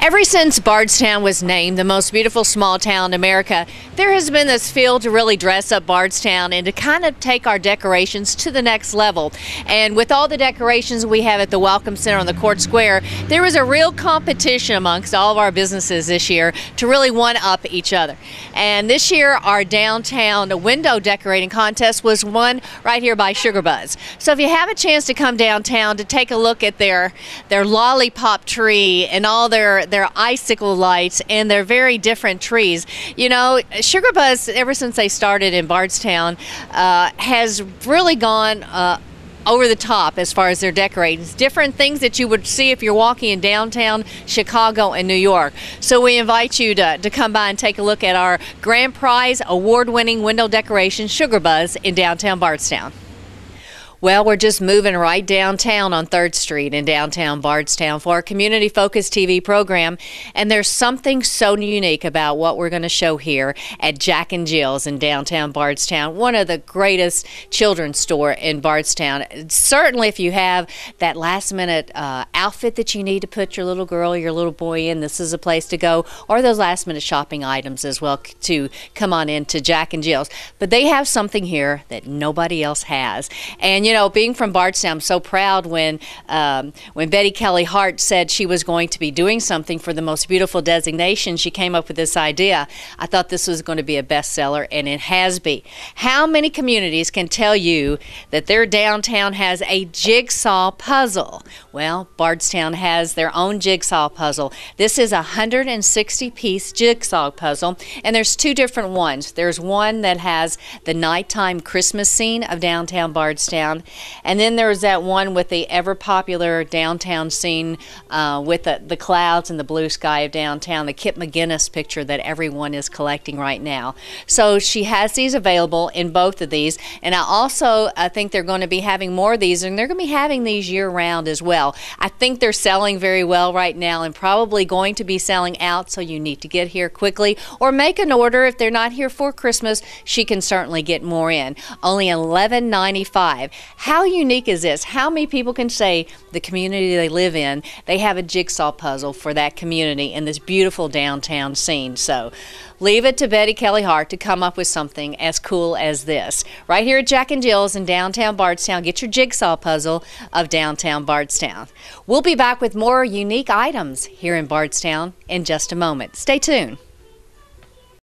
Ever since Bardstown was named the most beautiful small town in America, there has been this feel to really dress up Bardstown and to kind of take our decorations to the next level. And with all the decorations we have at the Welcome Center on the Court Square, there was a real competition amongst all of our businesses this year to really one-up each other. And this year, our downtown window decorating contest was won right here by Sugar Buzz. So if you have a chance to come downtown to take a look at their lollipop tree and all their icicle lights and their very different trees. You know, Sugar Buzz, ever since they started in Bardstown, has really gone over the top as far as their decorations. Different things that you would see if you're walking in downtown Chicago and New York. So we invite you to come by and take a look at our grand prize award-winning window decoration, Sugar Buzz, in downtown Bardstown. Well, we're just moving right downtown on 3rd Street in downtown Bardstown for our community-focused TV program. And there's something so unique about what we're going to show here at Jack and Jill's in downtown Bardstown, one of the greatest children's store in Bardstown. Certainly if you have that last-minute outfit that you need to put your little girl or your little boy in, this is a place to go, or those last-minute shopping items as well to come on into Jack and Jill's. But they have something here that nobody else has. And you know, being from Bardstown, I'm so proud when Betty Kelly Hart said she was going to be doing something for the most beautiful designation. She came up with this idea. I thought this was going to be a bestseller, and it has been. How many communities can tell you that their downtown has a jigsaw puzzle? Well, Bardstown has their own jigsaw puzzle. This is a 160-piece jigsaw puzzle, and there's two different ones. There's one that has the nighttime Christmas scene of downtown Bardstown. And then there's that one with the ever-popular downtown scene with the clouds and the blue sky of downtown, the Kip McGinnis picture that everyone is collecting right now. So she has these available in both of these. And I think they're going to be having more of these, and they're going to be having these year-round as well. I think they're selling very well right now and probably going to be selling out, so you need to get here quickly or make an order. If they're not here for Christmas, she can certainly get more in. Only $11.95. How unique is this? How many people can say the community they live in, they have a jigsaw puzzle for that community in this beautiful downtown scene? So leave it to Betty Kelly Hart to come up with something as cool as this. Right here at Jack and Jill's in downtown Bardstown, get your jigsaw puzzle of downtown Bardstown. We'll be back with more unique items here in Bardstown in just a moment. Stay tuned.